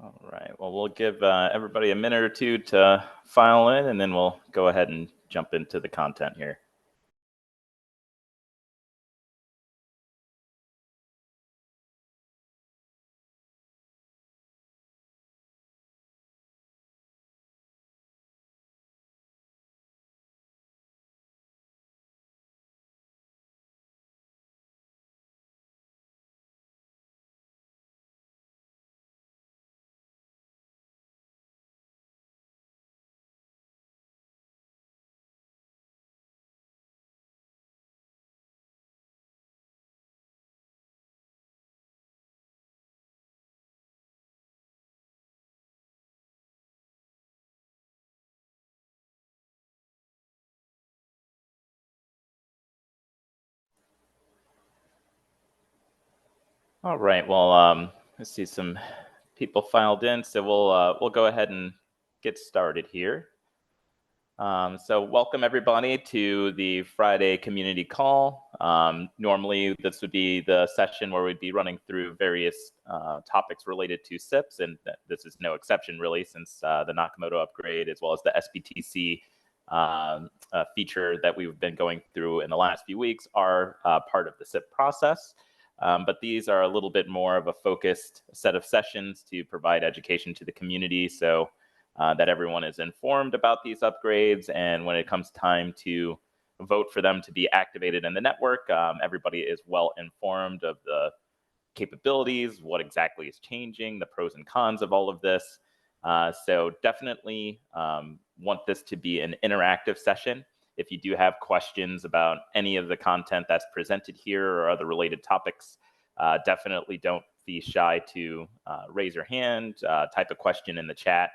All right, well, we'll give everybody a minute or two to file in, and then we'll go ahead and jump into the content here. All right, well, let's see, some people filed in, so we'll go ahead and get started here. So welcome everybody to the Friday community call. Normally this would be the session where we'd be running through various topics related to SIPs, and this is no exception really, since the Nakamoto upgrade as well as the sBTC feature that we've been going through in the last few weeks are part of the SIP process. But these are a little bit more of a focused set of sessions to provide education to the community, so that everyone is informed about these upgrades, and when it comes time to vote for them to be activated in the network, everybody is well informed of the capabilities, what exactly is changing, the pros and cons of all of this. So definitely want this to be an interactive session. If you do have questions about any of the content that's presented here or other related topics, definitely don't be shy to raise your hand, type a question in the chat,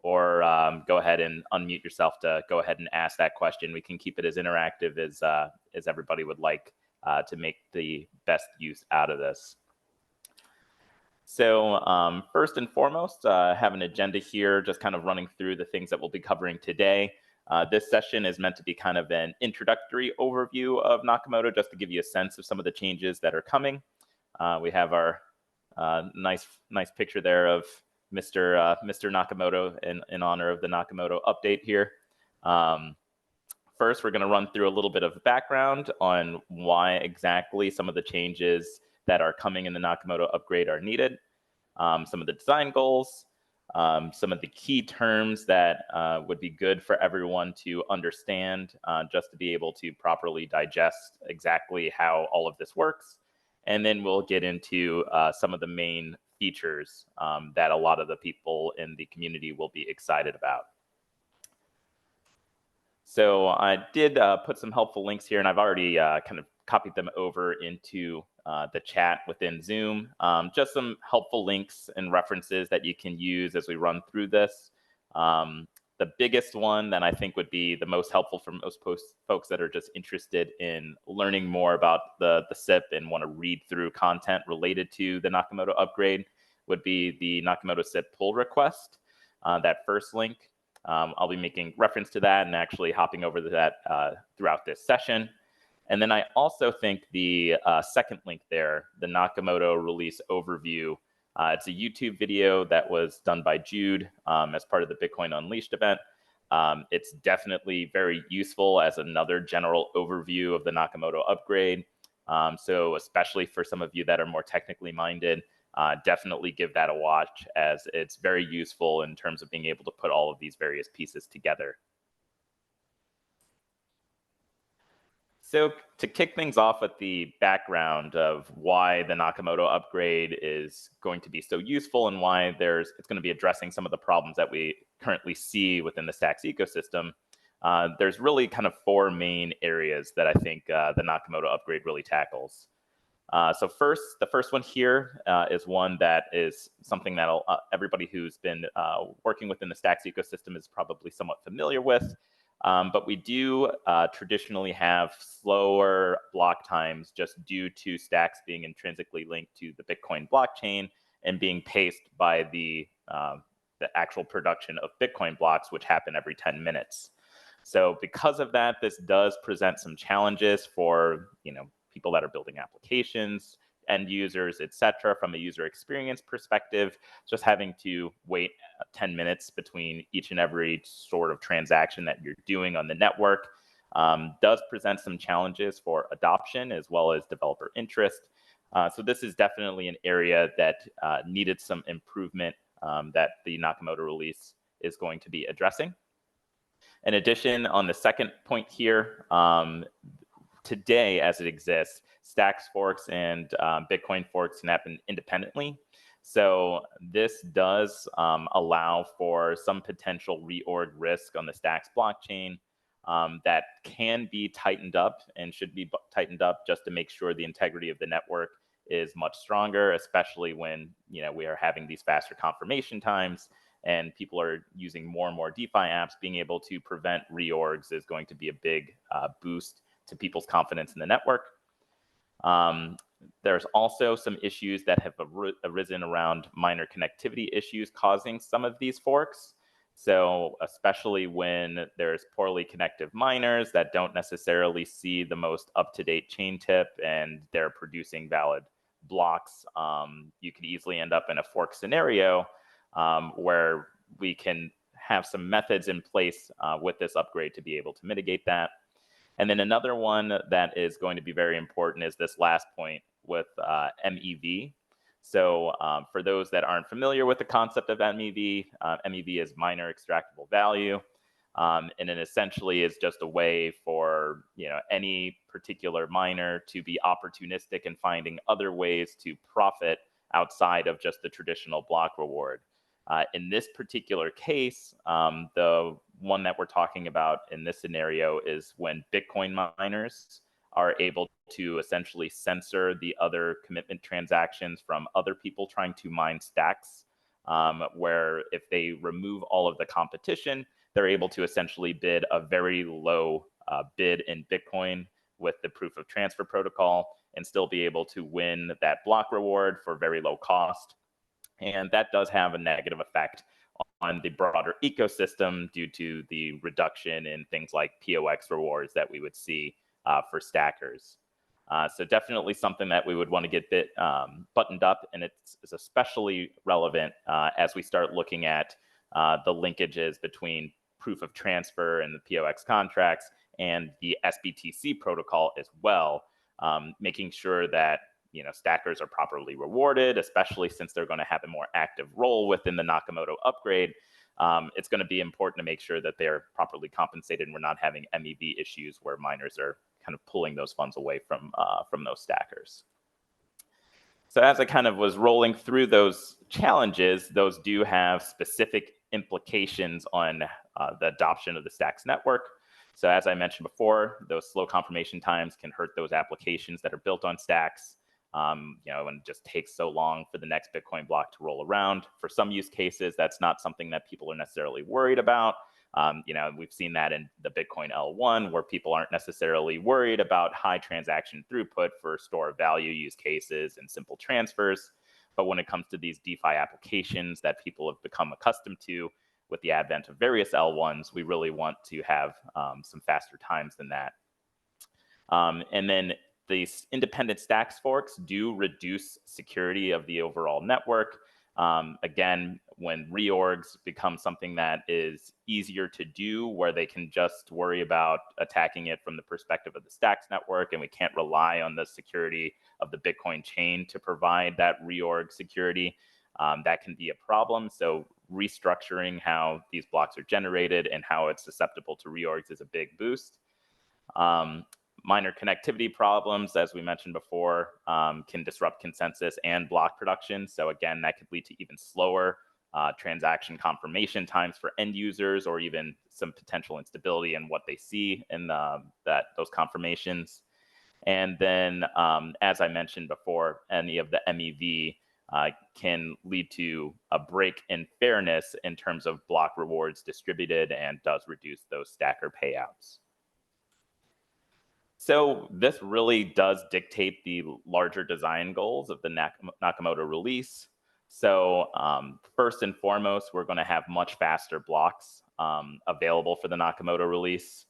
or go ahead and unmute yourself to go ahead and ask that question. We can keep it as interactive as everybody would like to make the best use out of this. So first and foremost, I have an agenda here, just kind of running through the things that we'll be covering today. This session is meant to be kind of an introductory overview of Nakamoto, just to give you a sense of some of the changes that are coming. We have our nice picture there of Mr. Nakamoto in honor of the Nakamoto update here. First, we're going to run through a little bit of background on why exactly some of the changes that are coming in the Nakamoto upgrade are needed, some of the design goals, some of the key terms that would be good for everyone to understand, just to be able to properly digest exactly how all of this works. And then we'll get into some of the main features that a lot of the people in the community will be excited about. So I did put some helpful links here, and I've already kind of copied them over into the chat within Zoom. Just some helpful links and references that you can use as we run through this. The biggest one that I think would be the most helpful for most folks that are just interested in learning more about the SIP and want to read through content related to the Nakamoto upgrade would be the Nakamoto SIP pull request, that first link. I'll be making reference to that and actually hopping over to that throughout this session. And then I also think the second link there, the Nakamoto release overview, it's a YouTube video that was done by Jude as part of the Bitcoin Unleashed event. It's definitely very useful as another general overview of the Nakamoto upgrade. So especially for some of you that are more technically minded, definitely give that a watch, as it's very useful in terms of being able to put all of these various pieces together. So to kick things off with the background of why the Nakamoto upgrade is going to be so useful and why it's going to be addressing some of the problems that we currently see within the Stacks ecosystem, there's really kind of four main areas that I think the Nakamoto upgrade really tackles. So the first one here is one that is something that everybody who's been working within the Stacks ecosystem is probably somewhat familiar with. But we do traditionally have slower block times just due to Stacks being intrinsically linked to the Bitcoin blockchain and being paced by the actual production of Bitcoin blocks, which happen every 10 minutes. So because of that, this does present some challenges for people that are building applications, end users, etc. From a user experience perspective, just having to wait 10 minutes between each and every sort of transaction that you're doing on the network does present some challenges for adoption as well as developer interest. So this is definitely an area that needed some improvement that the Nakamoto release is going to be addressing. In addition, on the second point here, today as it exists, Stacks forks and Bitcoin forks can happen independently. So this does allow for some potential reorg risk on the Stacks blockchain that can be tightened up and should be tightened up just to make sure the integrity of the network is much stronger, especially when we are having these faster confirmation times and people are using more and more DeFi apps. Being able to prevent reorgs is going to be a big boost to people's confidence in the network. There's also some issues that have arisen around miner connectivity issues causing some of these forks. So especially when there's poorly connected miners that don't necessarily see the most up-to-date chain tip and they're producing valid blocks, you could easily end up in a fork scenario where we can have some methods in place with this upgrade to be able to mitigate that. And then another one that is going to be very important is this last point with MEV. So for those that aren't familiar with the concept of MEV, MEV is miner extractable value. And it essentially is just a way for any particular miner to be opportunistic in finding other ways to profit outside of just the traditional block reward. In this particular case, the one that we're talking about in this scenario is when Bitcoin miners are able to essentially censor the other commitment transactions from other people trying to mine stacks, where if they remove all of the competition, they're able to essentially bid a very low bid in Bitcoin with the proof of transfer protocol and still be able to win that block reward for very low cost. And that does have a negative effect on the broader ecosystem due to the reduction in things like POX rewards that we would see for stackers. So definitely something that we would want to get buttoned up, and it's especially relevant as we start looking at the linkages between proof of transfer and the POX contracts and the sBTC protocol as well, making sure that stackers are properly rewarded, especially since they're going to have a more active role within the Nakamoto upgrade. It's going to be important to make sure that they're properly compensated and we're not having MEV issues where miners are kind of pulling those funds away from those stackers. So as I kind of was rolling through those challenges, those do have specific implications on the adoption of the Stacks network. So as I mentioned before, those slow confirmation times can hurt those applications that are built on Stacks. And it just takes so long for the next Bitcoin block to roll around. For some use cases, that's not something that people are necessarily worried about. We've seen that in the Bitcoin L1, where people aren't necessarily worried about high transaction throughput for store of value use cases and simple transfers. But when it comes to these DeFi applications that people have become accustomed to with the advent of various L1s, we really want to have some faster times than that. And then these independent Stacks forks do reduce security of the overall network. Again, when reorgs become something that is easier to do, where they can just worry about attacking it from the perspective of the Stacks network, and we can't rely on the security of the Bitcoin chain to provide that reorg security, that can be a problem. So restructuring how these blocks are generated and how it's susceptible to reorgs is a big boost. Minor connectivity problems, as we mentioned before, can disrupt consensus and block production. So again, that could lead to even slower transaction confirmation times for end users, or even some potential instability in what they see in those confirmations. And then, as I mentioned before, any of the MEV can lead to a break in fairness in terms of block rewards distributed, and does reduce those stacker payouts. So this really does dictate the larger design goals of the Nakamoto release. So first and foremost, we're going to have much faster blocks available for the Nakamoto release.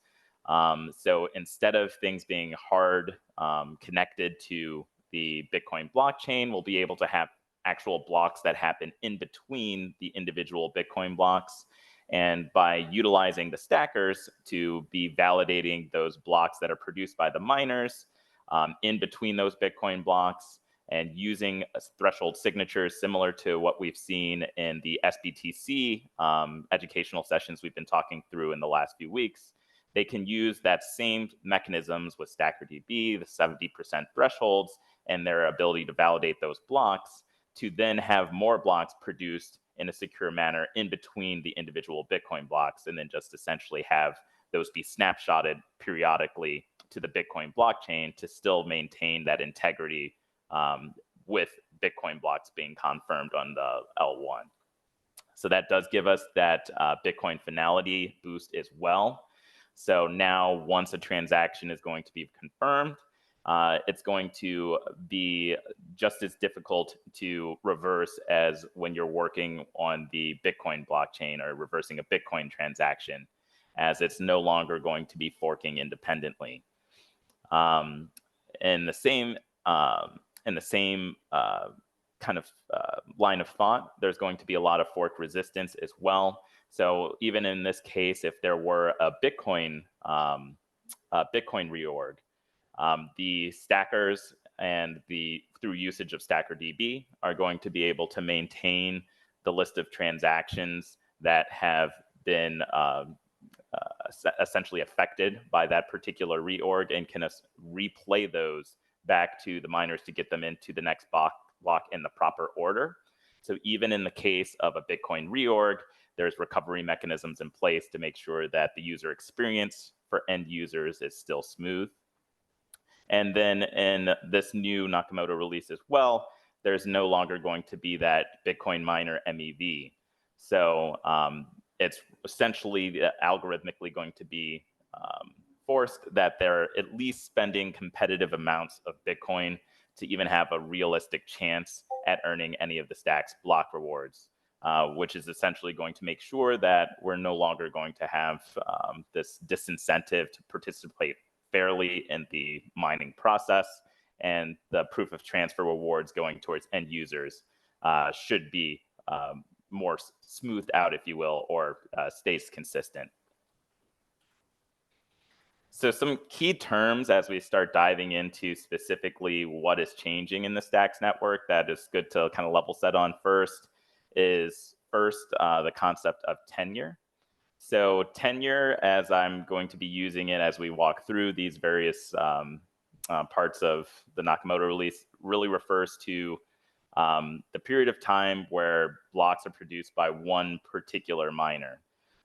So instead of things being hard connected to the Bitcoin blockchain, we'll be able to have actual blocks that happen in between the individual Bitcoin blocks. And by utilizing the stackers to be validating those blocks that are produced by the miners in between those Bitcoin blocks, and using threshold signatures similar to what we've seen in the sBTC educational sessions we've been talking through in the last few weeks, they can use that same mechanisms with StackerDB, the 70% thresholds, and their ability to validate those blocks to then have more blocks produced in a secure manner in between the individual Bitcoin blocks, and then just essentially have those be snapshotted periodically to the Bitcoin blockchain to still maintain that integrity with Bitcoin blocks being confirmed on the L1. So that does give us that Bitcoin finality boost as well. So now once a transaction is going to be confirmed, it's going to be just as difficult to reverse as when you're working on the Bitcoin blockchain or reversing a Bitcoin transaction, as it's no longer going to be forking independently. In the same kind of line of thought, there's going to be a lot of fork resistance as well. So even in this case, if there were a Bitcoin reorg, the stackers and through usage of StackerDB are going to be able to maintain the list of transactions that have been essentially affected by that particular reorg, and can replay those back to the miners to get them into the next block in the proper order. So even in the case of a Bitcoin reorg, there's recovery mechanisms in place to make sure that the user experience for end users is still smooth. And then in this new Nakamoto release as well, there's no longer going to be that Bitcoin miner MEV. So it's essentially algorithmically going to be forced that they're at least spending competitive amounts of Bitcoin to even have a realistic chance at earning any of the stack's block rewards, which is essentially going to make sure that we're no longer going to have this disincentive to participate fairly in the mining process, and the proof of transfer rewards going towards end users should be more smoothed out, if you will, or stays consistent. So some key terms as we start diving into specifically what is changing in the Stacks network that is good to kind of level set on first is the concept of tenure. So tenure, as I'm going to be using it as we walk through these various parts of the Nakamoto release, really refers to the period of time where blocks are produced by one particular miner.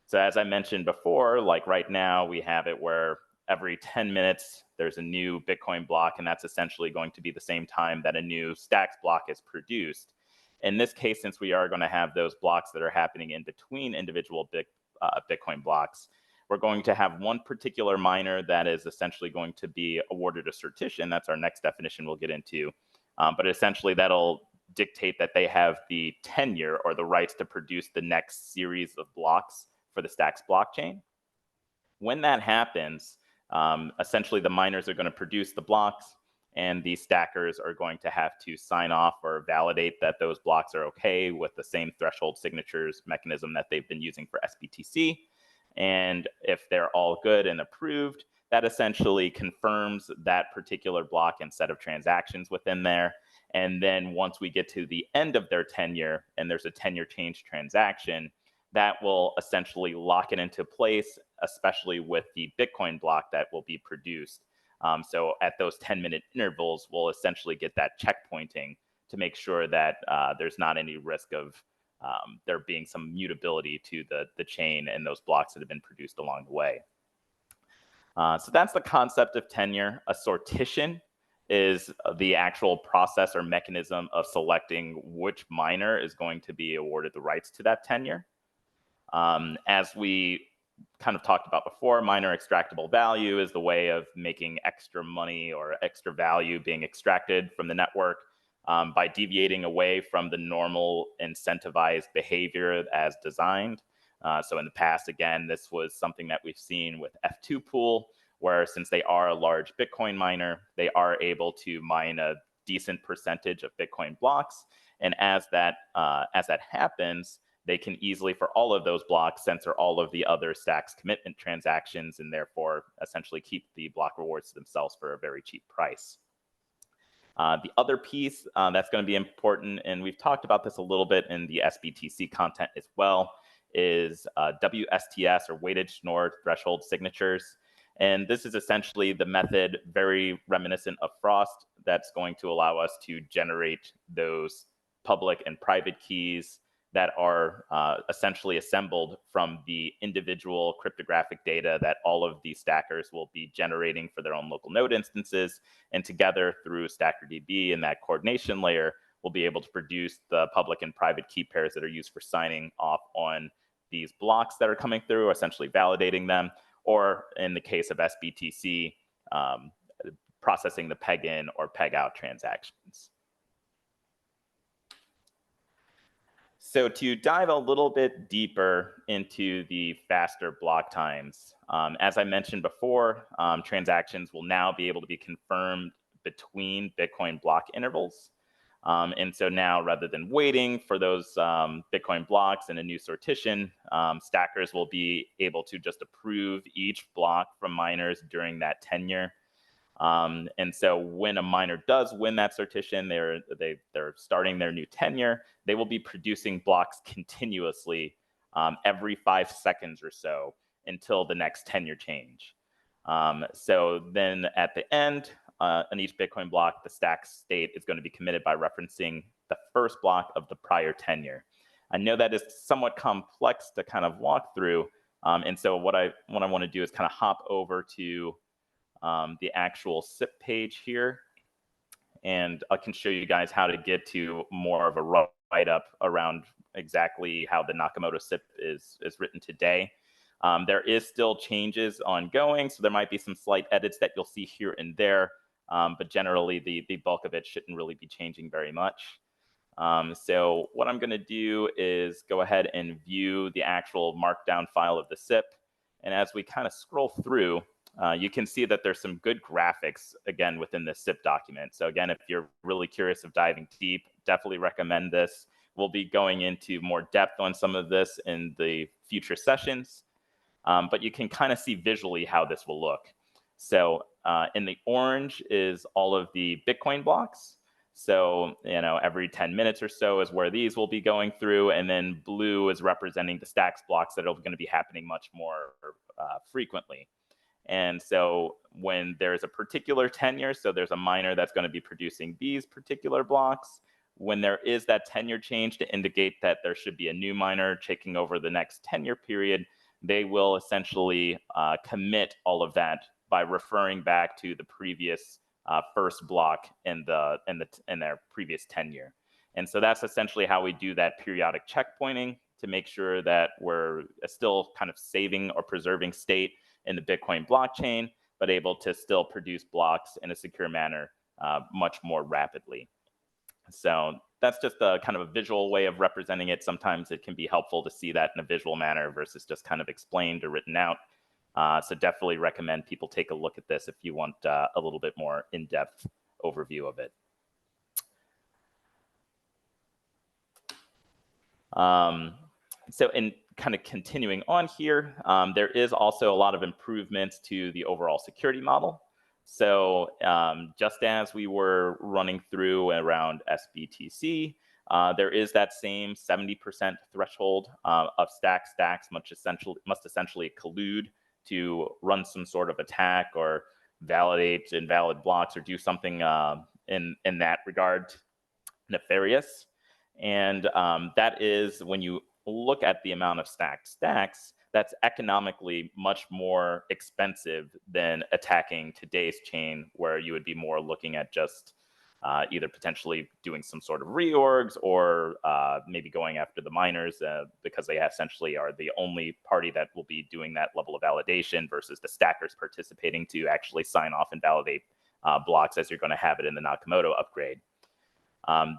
So as I mentioned before, like right now, we have it where every 10 minutes, there's a new Bitcoin block, and that's essentially going to be the same time that a new Stacks block is produced. In this case, since we are going to have those blocks that are happening in between individual Bitcoin blocks, we're going to have one particular miner that is essentially going to be awarded a certition. That's our next definition we'll get into. But essentially, that'll dictate that they have the tenure or the rights to produce the next series of blocks for the Stacks blockchain. When that happens, essentially the miners are going to produce the blocks, and the stackers are going to have to sign off or validate that those blocks are okay with the same threshold signatures mechanism that they've been using for sBTC. And if they're all good and approved, that essentially confirms that particular block and set of transactions within there. And then once we get to the end of their tenure and there's a tenure change transaction, that will essentially lock it into place, especially with the Bitcoin block that will be produced. So at those 10-minute intervals, we'll essentially get that checkpointing to make sure that there's not any risk of there being some mutability to the chain and those blocks that have been produced along the way. So that's the concept of tenure. A sortition is the actual process or mechanism of selecting which miner is going to be awarded the rights to that tenure. As we kind of talked about before, miner extractable value is the way of making extra money or extra value being extracted from the network by deviating away from the normal incentivized behavior as designed. So in the past, again, this was something that we've seen with F2 Pool, where since they are a large Bitcoin miner, they are able to mine a decent percentage of Bitcoin blocks. And as that happens, they can easily, for all of those blocks, censor all of the other Stacks commitment transactions and therefore essentially keep the block rewards to themselves for a very cheap price. The other piece that's going to be important, and we've talked about this a little bit in the sBTC content as well, is WSTS, or weighted Schnorr threshold signatures. And this is essentially the method, very reminiscent of Frost, that's going to allow us to generate those public and private keys that are essentially assembled from the individual cryptographic data that all of these stackers will be generating for their own local node instances. And together through StackerDB and that coordination layer, we'll be able to produce the public and private key pairs that are used for signing off on these blocks that are coming through, essentially validating them, or in the case of sBTC, processing the peg in or peg out transactions. So to dive a little bit deeper into the faster block times, as I mentioned before, transactions will now be able to be confirmed between Bitcoin block intervals. And so now, rather than waiting for those Bitcoin blocks in a new sortition, stackers will be able to just approve each block from miners during that tenure. And so when a miner does win that sortition, they're starting their new tenure, they will be producing blocks continuously every 5 seconds or so until the next tenure change. So then at the end, on each Bitcoin block, the stack state is going to be committed by referencing the first block of the prior tenure. I know that is somewhat complex to kind of walk through. And so what I want to do is kind of hop over to the actual SIP page here, and I can show you guys how to get to more of a write-up around exactly how the Nakamoto SIP is written today. There is still changes ongoing, so there might be some slight edits that you'll see here and there, but generally the bulk of it shouldn't really be changing very much. So what I'm going to do is go ahead and view the actual markdown file of the SIP, and as we kind of scroll through, you can see that there's some good graphics, again, within the SIP document. So again, if you're really curious of diving deep, definitely recommend this. We'll be going into more depth on some of this in the future sessions, but you can kind of see visually how this will look. So in the orange is all of the Bitcoin blocks. So, every 10 minutes or so is where these will be going through, and then blue is representing the stacks blocks that are going to be happening much more frequently. And so when there's a particular tenure, so there's a miner that's going to be producing these particular blocks, when there is that tenure change to indicate that there should be a new miner taking over the next tenure period, they will essentially commit all of that by referring back to the previous first block in their previous tenure. And so that's essentially how we do that periodic checkpointing to make sure that we're still kind of saving or preserving state in the Bitcoin blockchain, but able to still produce blocks in a secure manner much more rapidly. So that's just a kind of a visual way of representing it. Sometimes it can be helpful to see that in a visual manner versus just kind of explained or written out. So definitely recommend people take a look at this if you want a little bit more in-depth overview of it. So in kind of continuing on here, there is also a lot of improvements to the overall security model. So just as we were running through around sBTC, there is that same 70% threshold of stacks must essentially collude to run some sort of attack or validate invalid blocks or do something in that regard nefarious. And that is, when you look at the amount of stacked stacks, that's economically much more expensive than attacking today's chain, where you would be more looking at just either potentially doing some sort of reorgs or maybe going after the miners because they essentially are the only party that will be doing that level of validation versus the stackers participating to actually sign off and validate blocks as you're going to have it in the Nakamoto upgrade.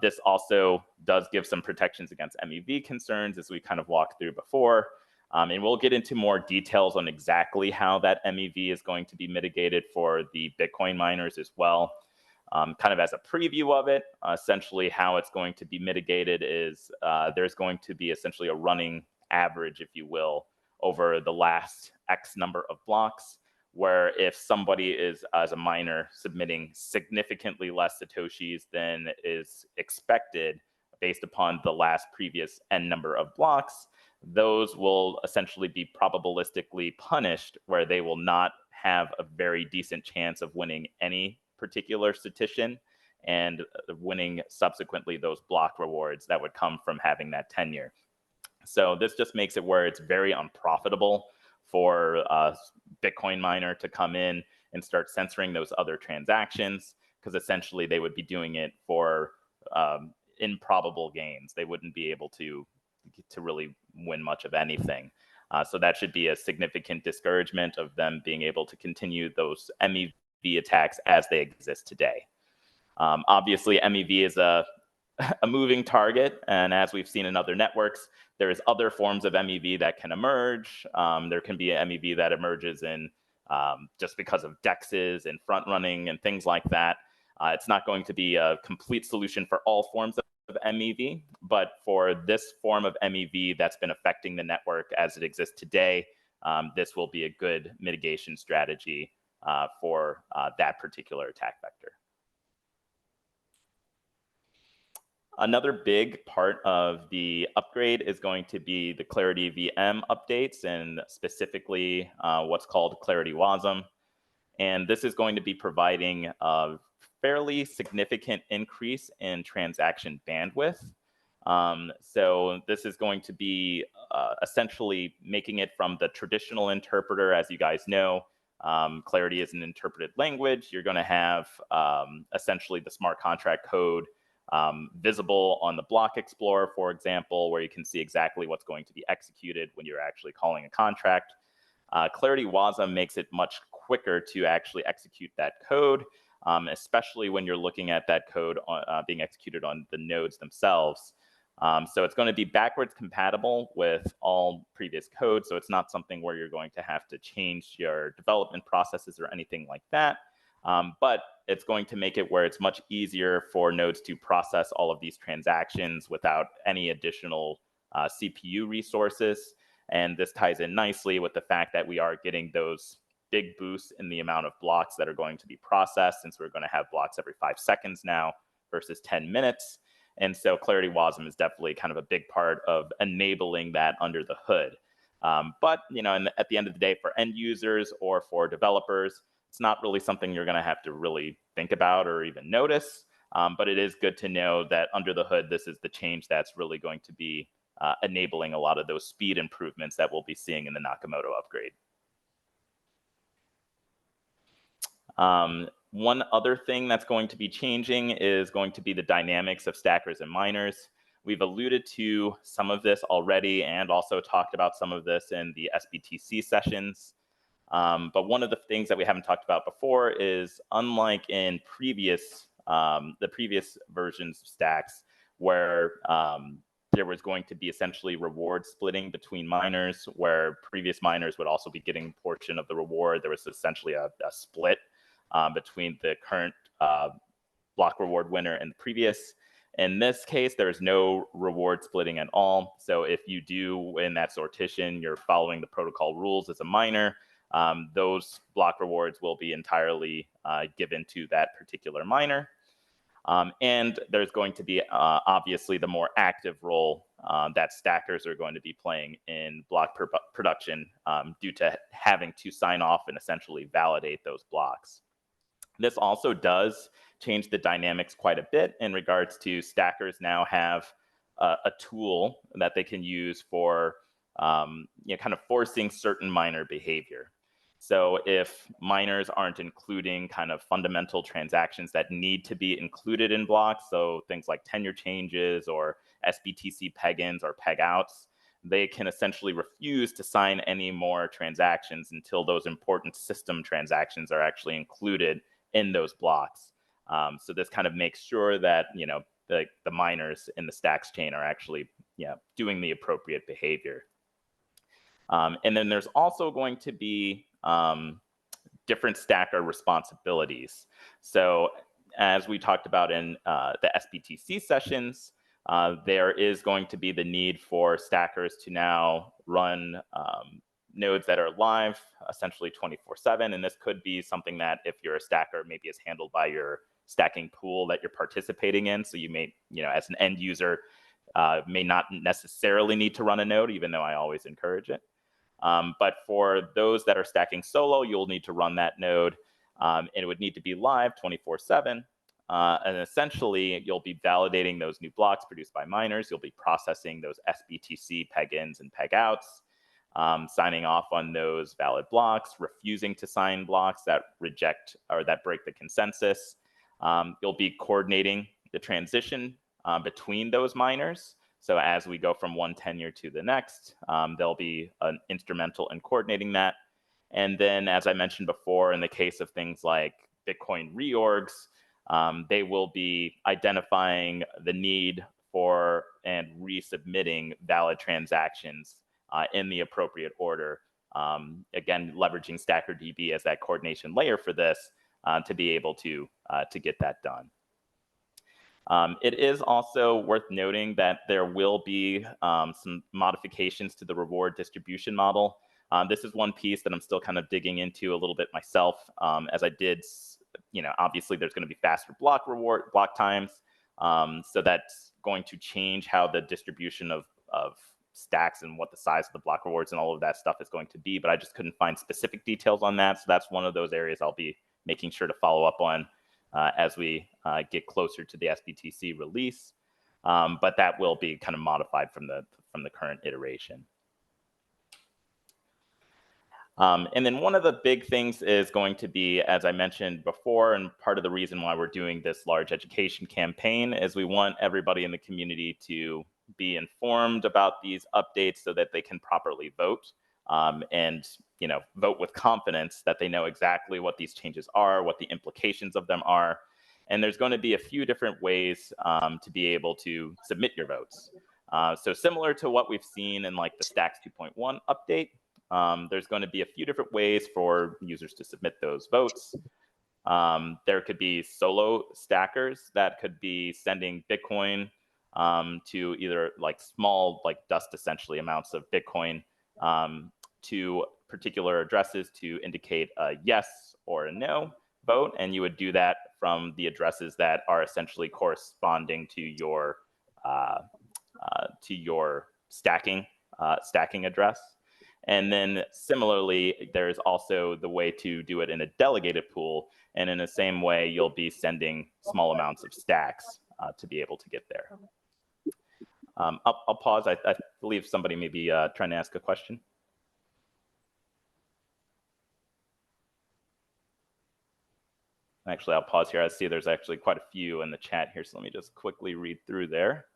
This also does give some protections against MEV concerns, as we kind of walked through before. And we'll get into more details on exactly how that MEV is going to be mitigated for the Bitcoin miners as well. Kind of as a preview of it, essentially how it's going to be mitigated is there's going to be essentially a running average, if you will, over the last X number of blocks, where if somebody is, as a miner, submitting significantly less Satoshis than is expected based upon the last previous N number of blocks, those will essentially be probabilistically punished, where they will not have a very decent chance of winning any particular Satition and winning subsequently those block rewards that would come from having that tenure. So this just makes it where it's very unprofitable for a Bitcoin miner to come in and start censoring those other transactions, because essentially they would be doing it for improbable gains. They wouldn't be able to really win much of anything. So that should be a significant discouragement of them being able to continue those MEV attacks as they exist today. Obviously, MEV is a moving target, and as we've seen in other networks, there's other forms of MEV that can emerge. There can be an MEV that emerges in just because of DEXs and front running and things like that. It's not going to be a complete solution for all forms of MEV, but for this form of MEV that's been affecting the network as it exists today, this will be a good mitigation strategy for that particular attack vector. Another big part of the upgrade is going to be the Clarity VM updates, and specifically what's called Clarity WASM. And this is going to be providing a fairly significant increase in transaction bandwidth. So this is going to be essentially making it from the traditional interpreter. As you guys know, Clarity is an interpreted language. You're going to have essentially the smart contract code visible on the block explorer, for example, where you can see exactly what's going to be executed when you're actually calling a contract. Clarity WASM makes it much quicker to actually execute that code, especially when you're looking at that code being executed on the nodes themselves. So it's going to be backwards compatible with all previous code, so it's not something where you're going to have to change your development processes or anything like that. But it's going to make it where it's much easier for nodes to process all of these transactions without any additional CPU resources. And this ties in nicely with the fact that we are getting those big boosts in the amount of blocks that are going to be processed, since we're going to have blocks every 5 seconds now versus 10 minutes. And so Clarity WASM is definitely kind of a big part of enabling that under the hood. But at the end of the day, for end users or for developers, it's not really something you're going to have to really think about or even notice. But it is good to know that under the hood, this is the change that's really going to be enabling a lot of those speed improvements that we'll be seeing in the Nakamoto upgrade. One other thing that's going to be changing is going to be the dynamics of stackers and miners. We've alluded to some of this already and also talked about some of this in the sBTC sessions. But one of the things that we haven't talked about before is, unlike in the previous versions of stacks, where there was going to be essentially reward splitting between miners, where previous miners would also be getting a portion of the reward. There was essentially a split between the current block reward winner and the previous. In this case, there's no reward splitting at all. So if you do win that sortition, you're following the protocol rules as a miner, those block rewards will be entirely given to that particular miner. And there's going to be obviously the more active role that stackers are going to be playing in block production due to having to sign off and essentially validate those blocks. This also does change the dynamics quite a bit in regards to stackers now have a tool that they can use for kind of forcing certain miner behavior. So if miners aren't including kind of fundamental transactions that need to be included in blocks, so things like tenure changes or sBTC peg-ins or peg-outs, they can essentially refuse to sign any more transactions until those important system transactions are actually included in those blocks. So this kind of makes sure that the miners in the stacks chain are actually doing the appropriate behavior. And then there's also going to be different stacker responsibilities. So as we talked about in the sBTC sessions, there is going to be the need for stackers to now run nodes that are live essentially 24/7. And this could be something that if you're a stacker, maybe is handled by your stacking pool that you're participating in. So you may, as an end user, may not necessarily need to run a node, even though I always encourage it. But for those that are stacking solo, you'll need to run that node, and it would need to be live 24/7. And essentially, you'll be validating those new blocks produced by miners. You'll be processing those sBTC peg-ins and peg-outs, signing off on those valid blocks, refusing to sign blocks that reject or that break the consensus. You'll be coordinating the transition between those miners. So as we go from one tenure to the next, they'll be instrumental in coordinating that. And then, as I mentioned before, in the case of things like Bitcoin reorgs, they will be identifying the need for and resubmitting valid transactions in the appropriate order. Again, leveraging StackerDB as that coordination layer for this to be able to get that done. It is also worth noting that there will be some modifications to the reward distribution model. This is one piece that I'm still kind of digging into a little bit myself, as I did, obviously there's going to be faster block times. So that's going to change how the distribution of stacks and what the size of the block rewards and all of that stuff is going to be, but I just couldn't find specific details on that. So that's one of those areas I'll be making sure to follow up on as we get closer to the sBTC release, but that will be kind of modified from the current iteration. And then one of the big things is going to be, as I mentioned before, and part of the reason why we're doing this large education campaign is we want everybody in the community to be informed about these updates so that they can properly vote. And vote with confidence that they know exactly what these changes are, what the implications of them are. And there's going to be a few different ways to be able to submit your votes. So similar to what we've seen in like the Stacks 2.1 update, there's going to be a few different ways for users to submit those votes. There could be solo stackers that could be sending Bitcoin to either like small, like dust essentially amounts of Bitcoin to particular addresses to indicate a yes or a no vote, and you would do that from the addresses that are essentially corresponding to your stacking address. And then similarly, there's also the way to do it in a delegated pool, and in the same way, you'll be sending small amounts of stacks to be able to get there. I'll pause. I believe somebody may be trying to ask a question. Actually, I'll pause here. I see there's actually quite a few in the chat here, so let me just quickly read through there.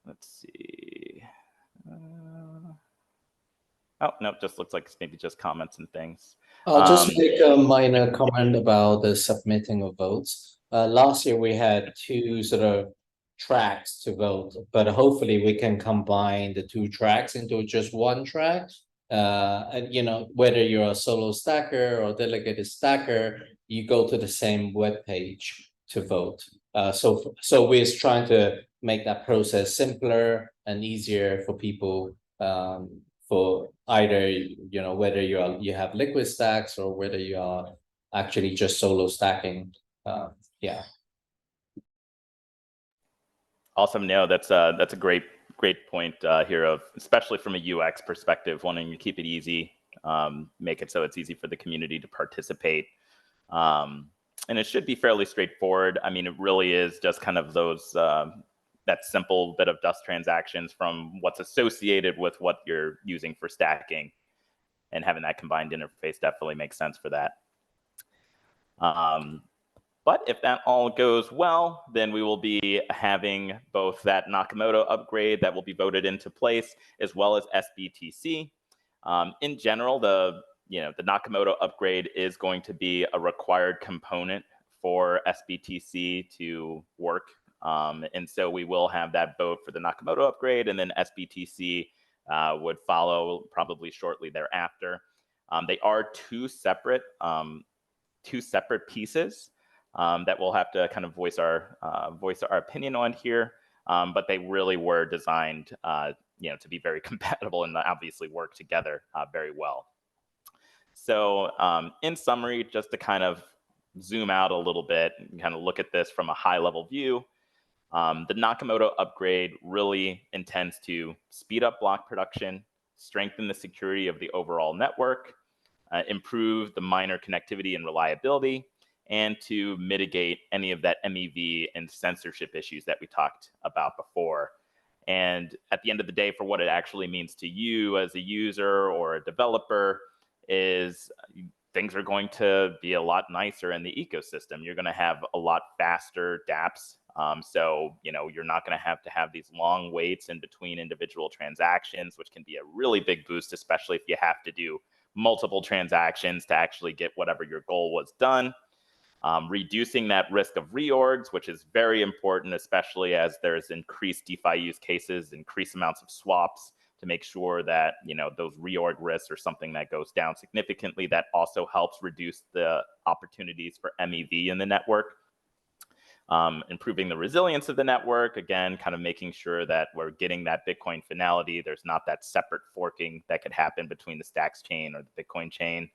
Let's see. Oh, no, just looks like it's maybe just comments and things. I'll just make a minor comment about the submitting of votes. Last year, we had two sort of tracks to vote, but hopefully we can combine the two tracks into just one track. And whether you're a solo stacker or delegated stacker, you go to the same web page to vote. So we're trying to make that process simpler and easier for people, for either whether you have liquid stacks or whether you are actually just solo stacking. Yeah. Awesome. No, that's a great point here, of especially from a UX perspective, wanting to keep it easy, make it so it's easy for the community to participate. And it should be fairly straightforward. I mean, it really is just kind of those that simple bit of dust transactions from what's associated with what you're using for stacking, and having that combined interface definitely makes sense for that. But if that all goes well, then we will be having both that Nakamoto upgrade that will be voted into place, as well as sBTC. In general, the Nakamoto upgrade is going to be a required component for sBTC to work. And so we will have that vote for the Nakamoto upgrade, and then sBTC would follow probably shortly thereafter. They are two separate two separate pieces that we'll have to kind of voice our opinion on here. But they really were designed, to be very compatible and obviously work together very well. So in summary, just to kind of zoom out a little bit and kind of look at this from a high level view, the Nakamoto upgrade really intends to speed up block production, strengthen the security of the overall network, improve the miner connectivity and reliability, and to mitigate any of that MEV and censorship issues that we talked about before. And at the end of the day, for what it actually means to you as a user or a developer is things are going to be a lot nicer in the ecosystem. You're going to have a lot faster dApps. So, you're not going to have these long waits in between individual transactions, which can be a really big boost, especially if you have to do multiple transactions to actually get whatever your goal was done. Reducing that risk of reorgs, which is very important, especially as there's increased DeFi use cases, increased amounts of swaps, to make sure that those reorg risks are something that goes down significantly. That also helps reduce the opportunities for MEV in the network. Improving the resilience of the network, again, kind of making sure that we're getting that Bitcoin finality. There's not that separate forking that could happen between the Stacks chain or the Bitcoin chain.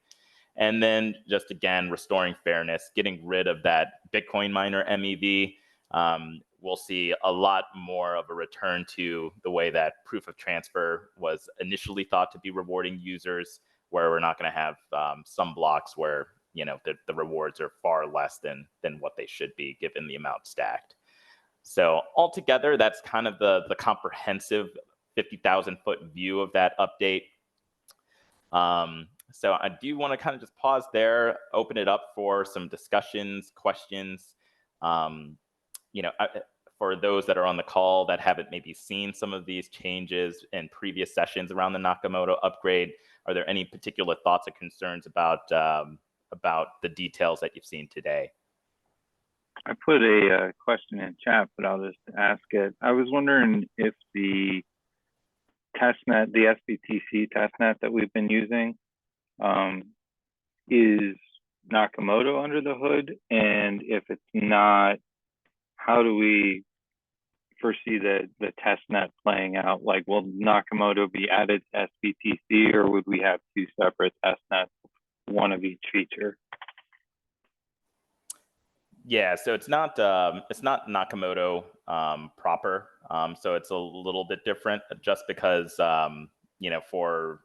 And then just, again, restoring fairness, getting rid of that Bitcoin miner MEV. We'll see a lot more of a return to the way that proof of transfer was initially thought to be rewarding users, where we're not going to have some blocks where the rewards are far less than what they should be given the amount stacked. So altogether, that's kind of the comprehensive 50,000 foot view of that update. So I do want to kind of just pause there, open it up for some discussions, questions. For those that are on the call that haven't maybe seen some of these changes in previous sessions around the Nakamoto upgrade, are there any particular thoughts or concerns about the details that you've seen today? I put a question in chat, but I'll just ask it. I was wondering if the testnet, the sBTC testnet that we've been using, is Nakamoto under the hood, and if it's not, how do we foresee the testnet playing out? Like, will Nakamoto be added to sBTC, or would we have two separate testnets, one of each feature? Yeah, so it's not Nakamoto proper. So it's a little bit different, just because for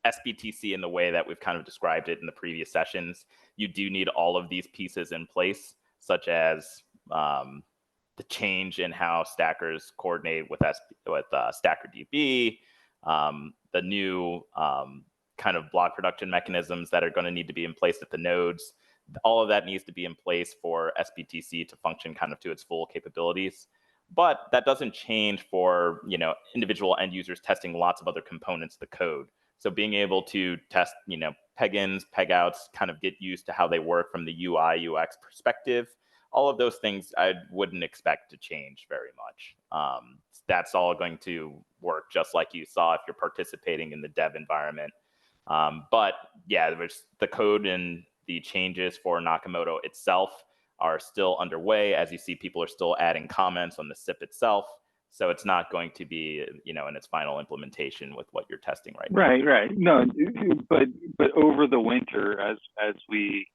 sBTC in the way that we've kind of described it in the previous sessions, you do need all of these pieces in place, such as the change in how stackers coordinate with StackerDB, the new kind of block production mechanisms that are going to need to be in place at the nodes. All of that needs to be in place for sBTC to function kind of to its full capabilities. But that doesn't change for individual end users testing lots of other components of the code. So being able to test peg-ins, peg-outs, kind of get used to how they work from the UI, UX perspective, all of those things I wouldn't expect to change very much. That's all going to work just like you saw if you're participating in the dev environment. But yeah, there's the code and the changes for Nakamoto itself are still underway. As you see, people are still adding comments on the SIP itself. So it's not going to be, in its final implementation with what you're testing right now. Right. No, but over the winter, as we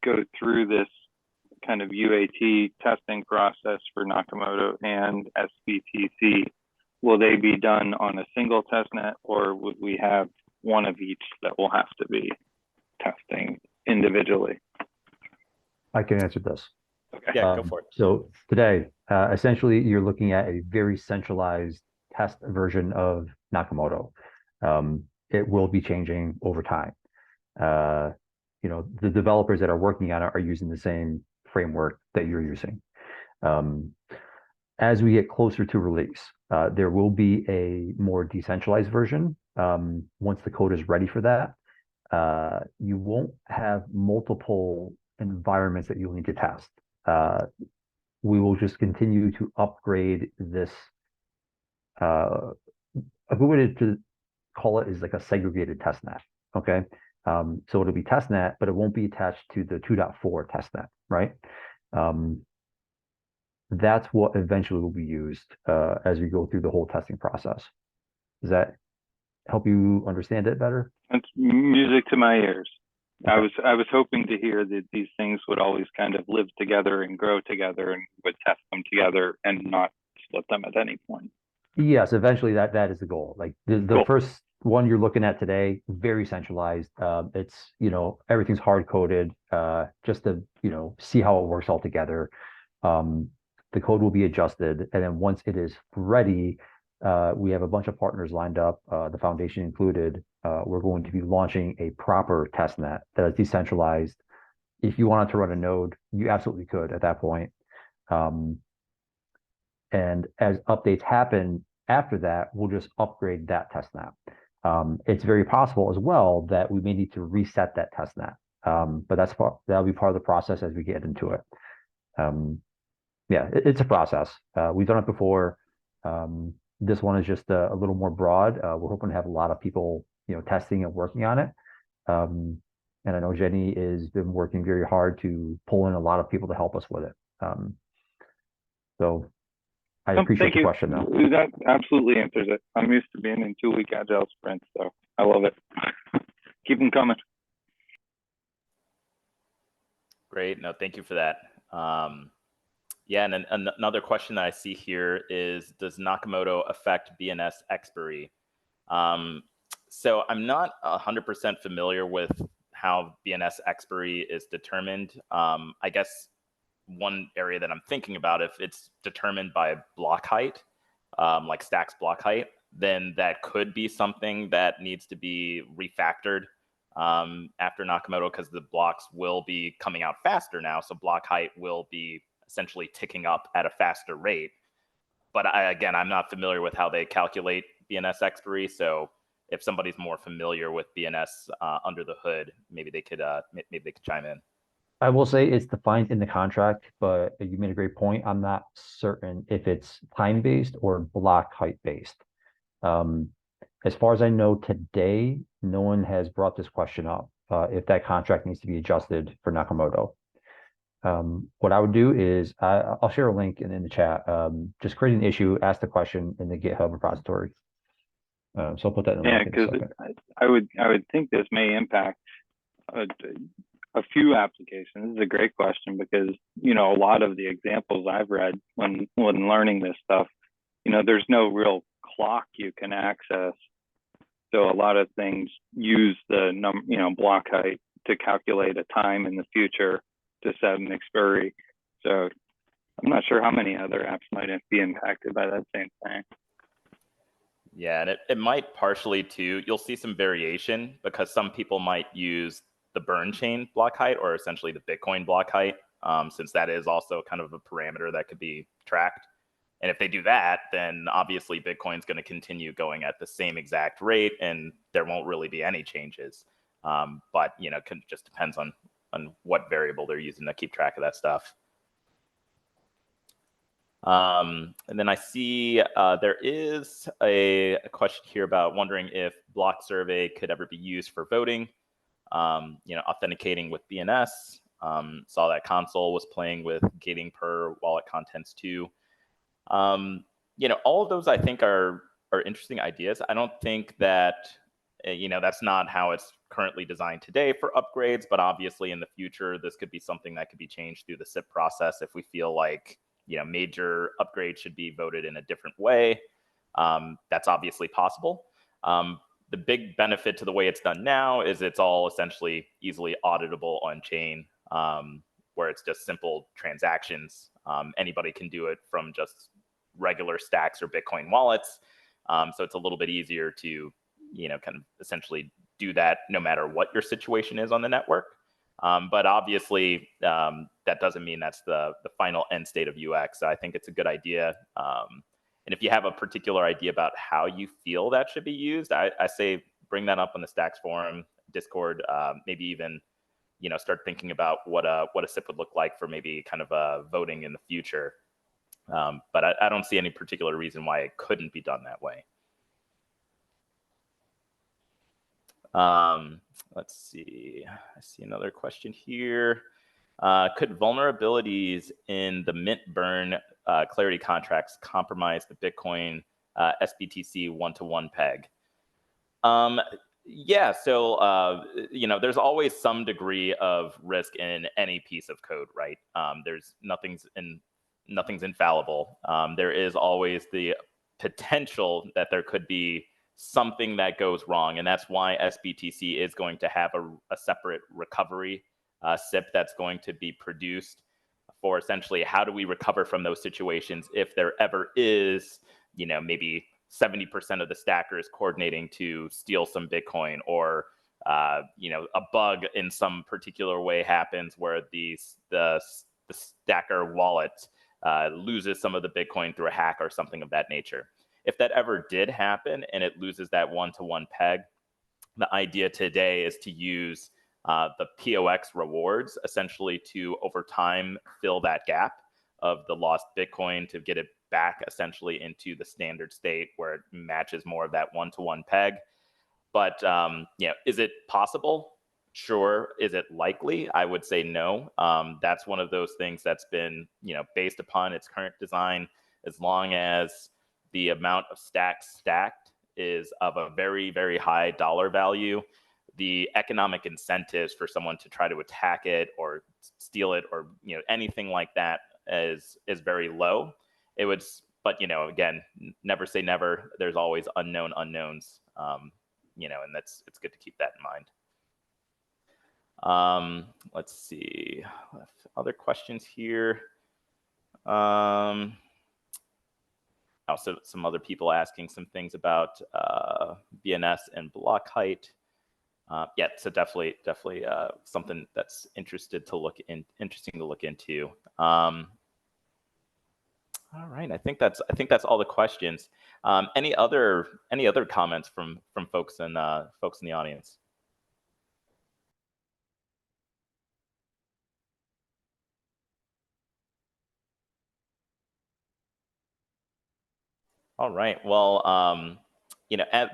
go through this kind of UAT testing process for Nakamoto and sBTC, will they be done on a single testnet, or would we have one of each that will have to be testing individually? I can answer this. Okay. Yeah, go for it. So today, essentially, you're looking at a very centralized test version of Nakamoto. It will be changing over time. The developers that are working on it are using the same framework that you're using. As we get closer to release, there will be a more decentralized version. Once the code is ready for that, you won't have multiple environments that you'll need to test. We will just continue to upgrade this. A good way to call it is like a segregated testnet. Okay, So it'll be testnet, but it won't be attached to the 2.4 testnet, right? That's what eventually will be used as we go through the whole testing process. Does that help you understand it better? That's music to my ears. Okay. I was hoping to hear that these things would always kind of live together and grow together, and would test them together and not split them at any point. Yes, eventually that is the goal. Like the Cool. first one you're looking at today, very centralized. It's, everything's hard coded, just to, see how it works all together. The code will be adjusted, and then once it is ready, we have a bunch of partners lined up, the foundation included. We're going to be launching a proper testnet that is decentralized. If you wanted to run a node, you absolutely could at that point. And as updates happen after that, we'll just upgrade that testnet. It's very possible as well that we may need to reset that testnet, but that'll be part of the process as we get into it. Yeah, it's a process. We've done it before. This one is just a little more broad. We're hoping to have a lot of people, testing and working on it. And I know Jenny has been working very hard to pull in a lot of people to help us with it. So I appreciate the question, though. That absolutely answers it. I'm used to being in 2-week agile sprints, so I love it. Keep them coming. Great. No, thank you for that. Yeah, and then another question that I see here is, does Nakamoto affect BNS expiry? So I'm not 100% familiar with how BNS expiry is determined. I guess one area that I'm thinking about, if it's determined by block height, like stacks block height, then that could be something that needs to be refactored after Nakamoto, because the blocks will be coming out faster now. So block height will be essentially ticking up at a faster rate. But again, I'm not familiar with how they calculate BNS expiry. So if somebody's more familiar with BNS under the hood, maybe they could chime in. I will say it's defined in the contract, but you made a great point. I'm not certain if it's time-based or block height-based. As far as I know today, no one has brought this question up, if that contract needs to be adjusted for Nakamoto. What I would do is I'll share a link in the chat. Just create an issue, ask the question in the GitHub repository. So I'll put that in the link in a second. I would think this may impact a few applications. This is a great question because, a lot of the examples I've read when learning this stuff, there's no real clock you can access. So a lot of things use the block height to calculate a time in the future to set an expiry. So I'm not sure how many other apps might be impacted by that same thing. Yeah, and it might partially too. You'll see some variation because some people might use the burn chain block height, or essentially the Bitcoin block height, since that is also kind of a parameter that could be tracked. And if they do that, then obviously Bitcoin's going to continue going at the same exact rate, and there won't really be any changes. But just depends on what variable they're using to keep track of that stuff. And then I see there is a question here about wondering if block survey could ever be used for voting. Authenticating with BNS. Saw that Console was playing with gating per wallet contents too. All of those I think are interesting ideas. I don't think that that's not how it's currently designed today for upgrades, but obviously in the future this could be something that could be changed through the SIP process if we feel like major upgrades should be voted in a different way. That's obviously possible. The big benefit to the way it's done now is it's all essentially easily auditable on chain, where it's just simple transactions. Anybody can do it from just regular stacks or Bitcoin wallets. So it's a little bit easier to, kind of essentially do that no matter what your situation is on the network. But obviously, that doesn't mean that's the final end state of UX. So I think it's a good idea. And if you have a particular idea about how you feel that should be used, I say bring that up on the Stacks forum, Discord, maybe even start thinking about what a SIP would look like for maybe kind of voting in the future. But I don't see any particular reason why it couldn't be done that way. Let's see. I see another question here. Could vulnerabilities in the mint burn clarity contracts compromise the Bitcoin sBTC one-to-one peg? Yeah, so there's always some degree of risk in any piece of code, right? There's nothing's infallible. There is always the potential that there could be something that goes wrong, and that's why sBTC is going to have a separate recovery SIP that's going to be produced for essentially how do we recover from those situations if there ever is, maybe 70% of the stackers coordinating to steal some Bitcoin, or a bug in some particular way happens where the stacker wallet loses some of the Bitcoin through a hack or something of that nature. If that ever did happen and it loses that one-to-one peg, the idea today is to use the POX rewards essentially to, over time, fill that gap of the lost Bitcoin to get it back essentially into the standard state where it matches more of that one-to-one peg. But is it possible? Sure. Is it likely? I would say no. That's one of those things that's been based upon its current design. As long as the amount of stacks stacked is of a very, very high dollar value, the economic incentives for someone to try to attack it or steal it or anything like that is very low. It would, but again, never say never. There's always unknown unknowns, and it's good to keep that in mind. Let's see, other questions here. Also, some other people asking some things about BNS and block height. Yeah, so definitely something that's interesting to look into. All right, I think that's all the questions. Any other comments from folks in the audience? All right. Well,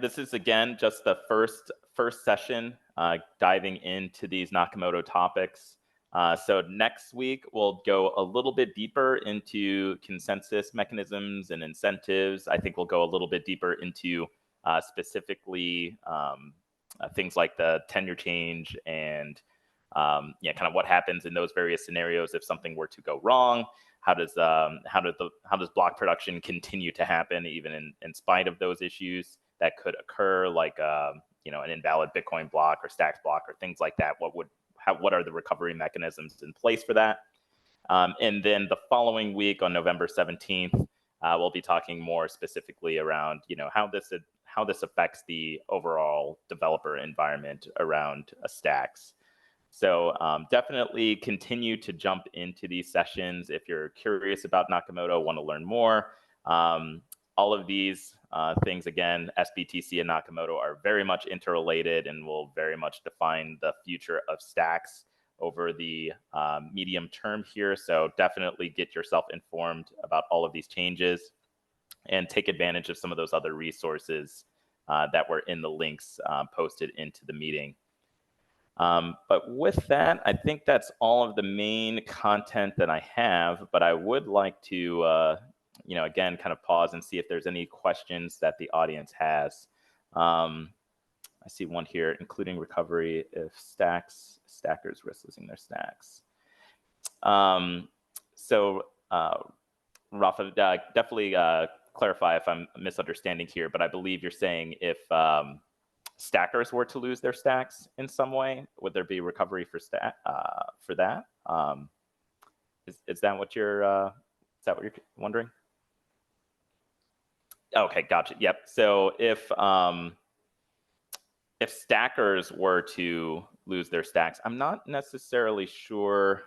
this is again just the first session diving into these Nakamoto topics. So next week we'll go a little bit deeper into consensus mechanisms and incentives. I think we'll go a little bit deeper into specifically things like the tenure change and kind of what happens in those various scenarios if something were to go wrong. How does block production continue to happen even in spite of those issues that could occur, like an invalid Bitcoin block or stacks block or things like that? What are the recovery mechanisms in place for that? And then the following week on November 17th, we'll be talking more specifically around how this affects the overall developer environment around stacks. So definitely continue to jump into these sessions if you're curious about Nakamoto, want to learn more. All of these things, again, sBTC and Nakamoto are very much interrelated and will very much define the future of stacks over the medium term here. So definitely get yourself informed about all of these changes and take advantage of some of those other resources that were in the links posted into the meeting. But with that, I think that's all of the main content that I have, but I would like to, again, kind of pause and see if there's any questions that the audience has. I see one here, including recovery if stackers risk losing their stacks. So Rafa, definitely clarify if I'm misunderstanding here, but I believe you're saying if stackers were to lose their stacks in some way, would there be recovery for that? Is that what you're wondering? Okay, gotcha. Yep. So if stackers were to lose their stacks, I'm not necessarily sure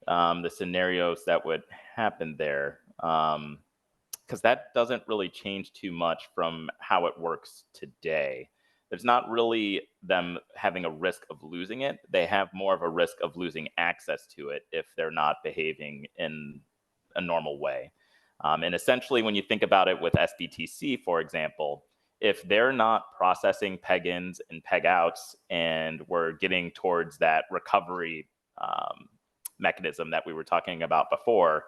the scenarios that would happen there, because that doesn't really change too much from how it works today. There's not really them having a risk of losing it. They have more of a risk of losing access to it if they're not behaving in a normal way. And essentially, when you think about it with sBTC, for example, if they're not processing peg ins and peg outs, and we're getting towards that recovery mechanism that we were talking about before,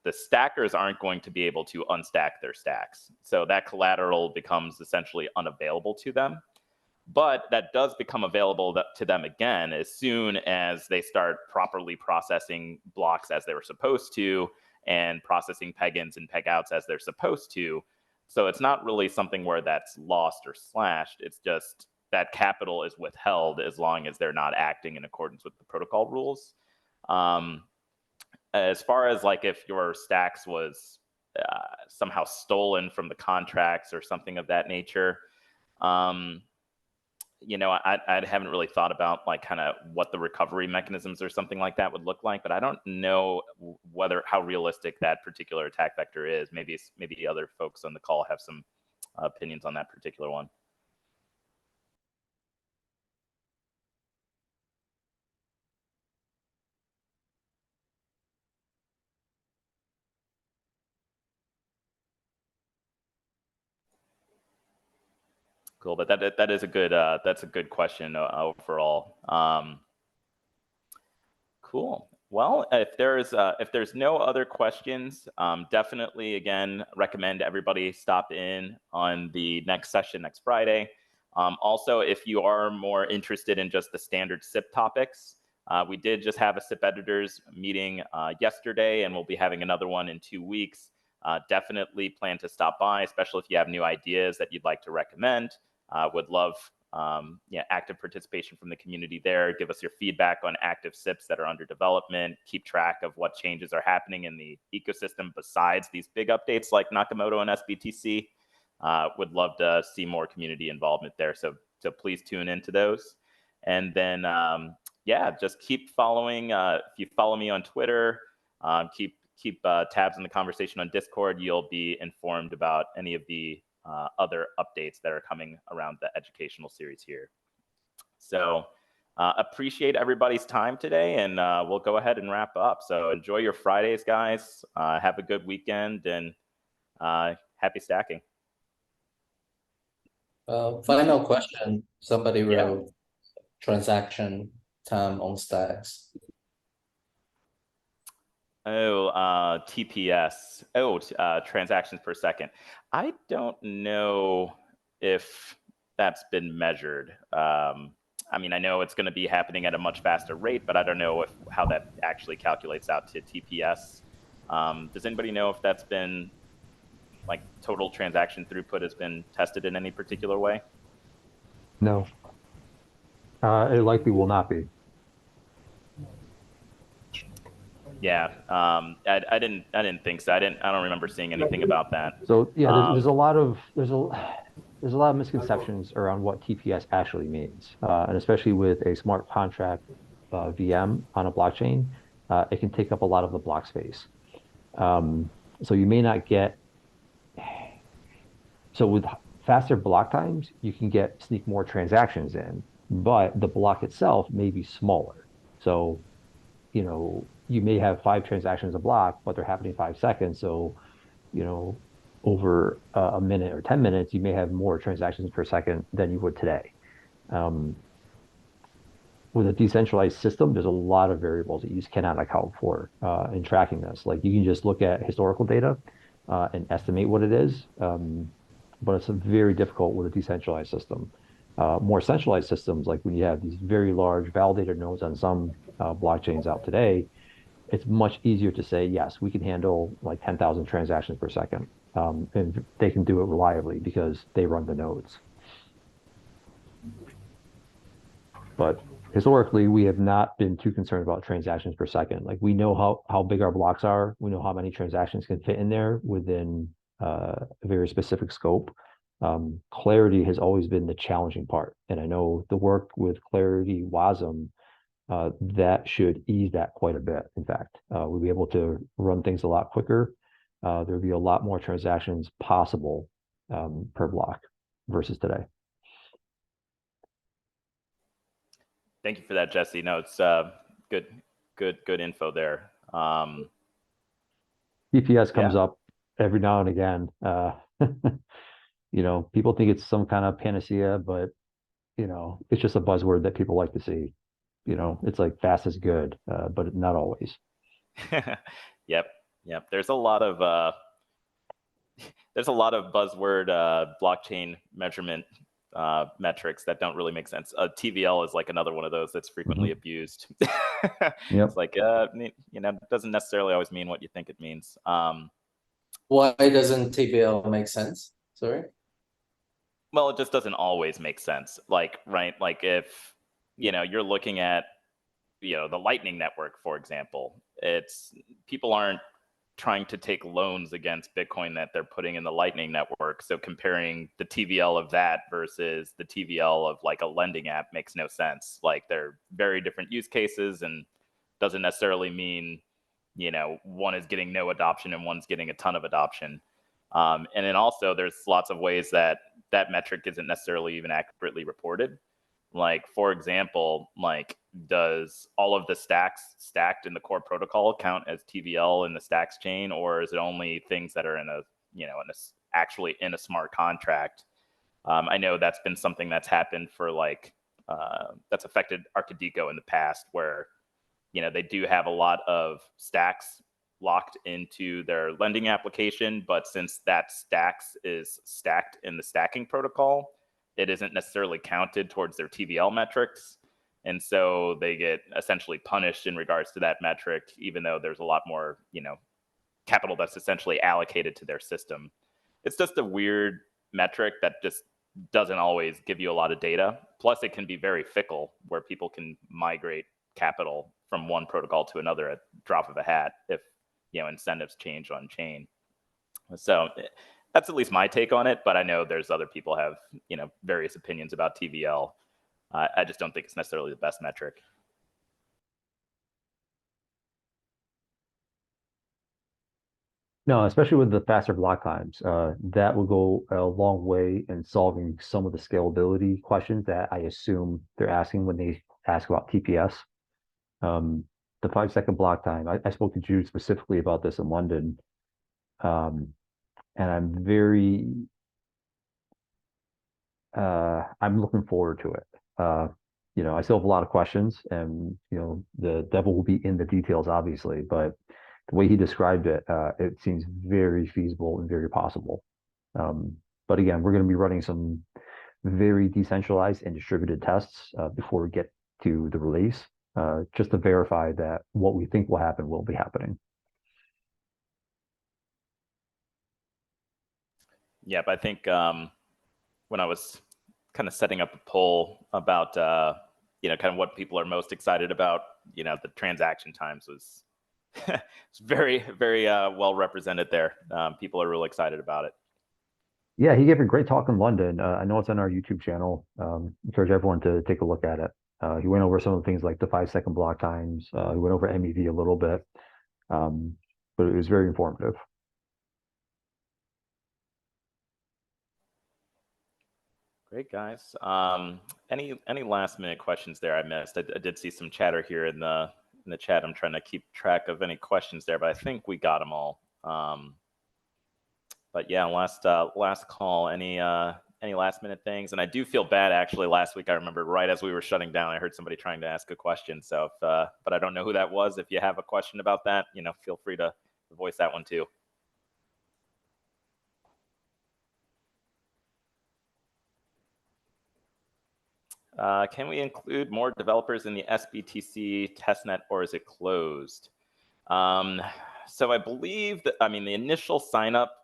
the stackers aren't going to be able to unstack their stacks. So that collateral becomes essentially unavailable to them. But that does become available to them again as soon as they start properly processing blocks as they were supposed to, and processing peg ins and peg outs as they're supposed to. So it's not really something where that's lost or slashed. It's just that capital is withheld as long as they're not acting in accordance with the protocol rules. As far as like if your stacks was somehow stolen from the contracts or something of that nature, you know, I haven't really thought about like kind of what the recovery mechanisms or something like that would look like, but I don't know how realistic that particular attack vector is. Maybe other folks on the call have some opinions on that particular one. Cool, but that is a good that's a good question overall. Cool. Well, if there's no other questions, definitely again recommend everybody stop in on the next session next Friday. Also, if you are more interested in just the standard SIP topics, we did just have a SIP editors meeting yesterday, and we'll be having another one in 2 weeks. Definitely plan to stop by, especially if you have new ideas that you'd like to recommend. Would love active participation from the community there. Give us your feedback on active SIPs that are under development. Keep track of what changes are happening in the ecosystem besides these big updates like Nakamoto and sBTC. Would love to see more community involvement there. So please tune into those. And then, just keep following. If you follow me on Twitter, keep tabs on the conversation on Discord. You'll be informed about any of the other updates that are coming around the educational series here. So appreciate everybody's time today, and we'll go ahead and wrap up. So enjoy your Fridays, guys. Have a good weekend, and happy stacking. Final question. Somebody wrote transaction time on stacks. TPS. Transactions per second. I don't know if that's been measured. I mean, I know it's going to be happening at a much faster rate, but I don't know how that actually calculates out to TPS. Does anybody know if that's been, like, total transaction throughput has been tested in any particular way? No. It likely will not be. Yeah, I didn't think so. I don't remember seeing anything about that. So yeah, there's a lot of misconceptions around what TPS actually means, and especially with a smart contract VM on a blockchain, it can take up a lot of the block space. So you may not get. So with faster block times, you can sneak more transactions in, but the block itself may be smaller. So, you know, you may have 5 transactions a block, but they're happening 5 seconds. So, you know, over a minute or 10 minutes, you may have more transactions per second than you would today. With a decentralized system, there's a lot of variables that you just cannot account for in tracking this. Like, you can just look at historical data and estimate what it is, but it's very difficult with a decentralized system. More centralized systems, like when you have these very large validator nodes on some blockchains out today, it's much easier to say, yes, we can handle like 10,000 transactions per second. And they can do it reliably because they run the nodes. But historically, we have not been too concerned about transactions per second. Like, we know how big our blocks are. We know how many transactions can fit in there within a very specific scope. Clarity has always been the challenging part. And I know the work with Clarity WASM, that should ease that quite a bit. In fact, we'll be able to run things a lot quicker. There'll be a lot more transactions possible per block versus today. Thank you for that, Jesse. No, it's good info there. TPS comes up every now and again. You know, people think it's some kind of panacea, but you know, it's just a buzzword that people like to see. You know, it's like fast is good, but not always. Yep, yep. There's a lot of buzzword blockchain measurement metrics that don't really make sense. TVL is like another one of those that's frequently abused. It's like, you know, it doesn't necessarily always mean what you think it means. Why doesn't TVL make sense? Sorry. Well, it just doesn't always make sense. Like, right? Like if, you know, you're looking at, you know, the Lightning Network, for example, it's people aren't trying to take loans against Bitcoin that they're putting in the Lightning Network. So comparing the TVL of that versus the TVL of like a lending app makes no sense. Like they're very different use cases and doesn't necessarily mean, you know, one is getting no adoption and one's getting a ton of adoption. And then also there's lots of ways that that metric isn't necessarily even accurately reported. Like, for example, like, does all of the stacks stacked in the core protocol count as TVL in the stacks chain, or is it only things that are in a, you know, actually in a smart contract? I know that's been something that's happened for like, that's affected Arcadico in the past, where, you know, they do have a lot of stacks locked into their lending application, but since that stacks is stacked in the stacking protocol, it isn't necessarily counted towards their TVL metrics. And so they get essentially punished in regards to that metric, even though there's a lot more, you know, capital that's essentially allocated to their system. It's just a weird metric that just doesn't always give you a lot of data. Plus, it can be very fickle, where people can migrate capital from one protocol to another at drop of a hat if, you know, incentives change on chain. So that's at least my take on it, but I know there's other people have, you know, various opinions about TVL. I just don't think it's necessarily the best metric. No, especially with the faster block times, that will go a long way in solving some of the scalability questions that I assume they're asking when they ask about TPS. The 5-second block time, I spoke to Jude specifically about this in London, and I'm very, I'm looking forward to it. You know, I still have a lot of questions, and you know, the devil will be in the details, obviously, but the way he described it, it seems very feasible and very possible. But again, we're going to be running some very decentralized and distributed tests before we get to the release, just to verify that what we think will happen will be happening. Yep, I think when I was kind of setting up a poll about, you know, kind of what people are most excited about, you know, the transaction times was it's very, very well represented there. People are really excited about it. Yeah, he gave a great talk in London. I know it's on our YouTube channel. Encourage everyone to take a look at it. He went over some of the things like the 5-second block times. He went over MEV a little bit, but it was very informative. Great, guys. Any last minute questions there I missed? I did see some chatter here in the chat. I'm trying to keep track of any questions there, but I think we got them all. But yeah, last call. Any last minute things? And I do feel bad, actually. Last week, I remember right as we were shutting down, I heard somebody trying to ask a question. So, but I don't know who that was. If you have a question about that, you know, feel free to voice that one too. Can we include more developers in the sBTC testnet, or is it closed? So I believe that, I mean, the initial sign up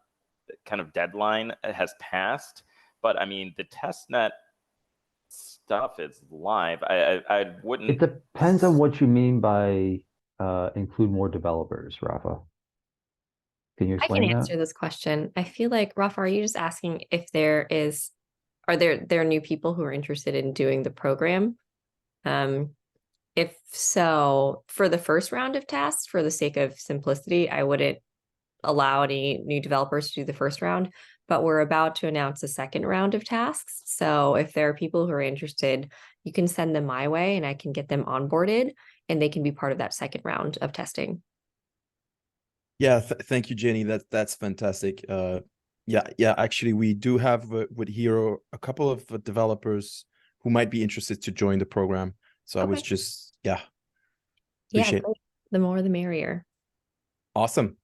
kind of deadline has passed, but I mean, the testnet stuff is live. I wouldn't. It depends on what you mean by include more developers, Rafa. Can you explain that? I can answer this question. I feel like, Rafa, are you just asking if are there new people who are interested in doing the program? If so, for the first round of tasks, for the sake of simplicity, I wouldn't allow any new developers to do the first round, but we're about to announce a second round of tasks. So if there are people who are interested, you can send them my way and I can get them onboarded and they can be part of that second round of testing. Yeah, thank you, Jenny. That's fantastic. Yeah. Actually, we do have with Hero a couple of developers who might be interested to join the program. So I was Okay. just, Yeah, appreciate. great. The more the merrier. Awesome.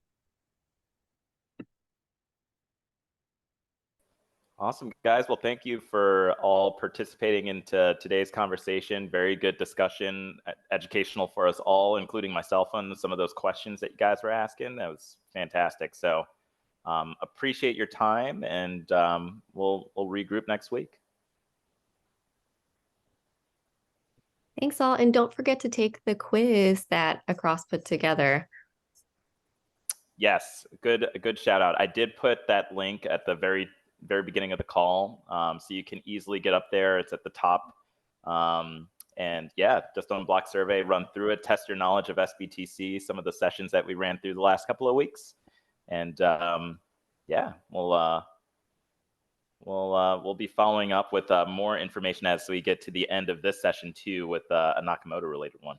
Awesome, guys. Well, thank you for all participating into today's conversation. Very good discussion, educational for us all, including myself on some of those questions that you guys were asking. That was fantastic. So appreciate your time, and we'll regroup next week. Thanks all. And don't forget to take the quiz that Across put together. Yes, a good shout out. I did put that link at the very beginning of the call, so you can easily get up there. It's at the top. And yeah, just on Block Survey, run through it, test your knowledge of sBTC, some of the sessions that we ran through the last couple of weeks. And yeah, we'll be following up with more information as we get to the end of this session too, with a Nakamoto related one.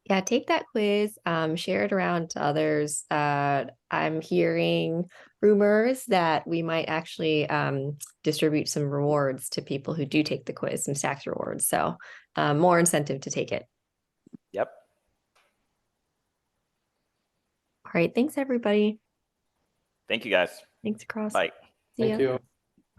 Yeah, take that quiz, share it around to others. I'm hearing rumors that we might actually distribute some rewards to people who do take the quiz, some stacks rewards. So more incentive to take it. Yep. All right. Thanks, everybody. Thank you, guys. Thanks, Across. Bye. See Thank ya. you.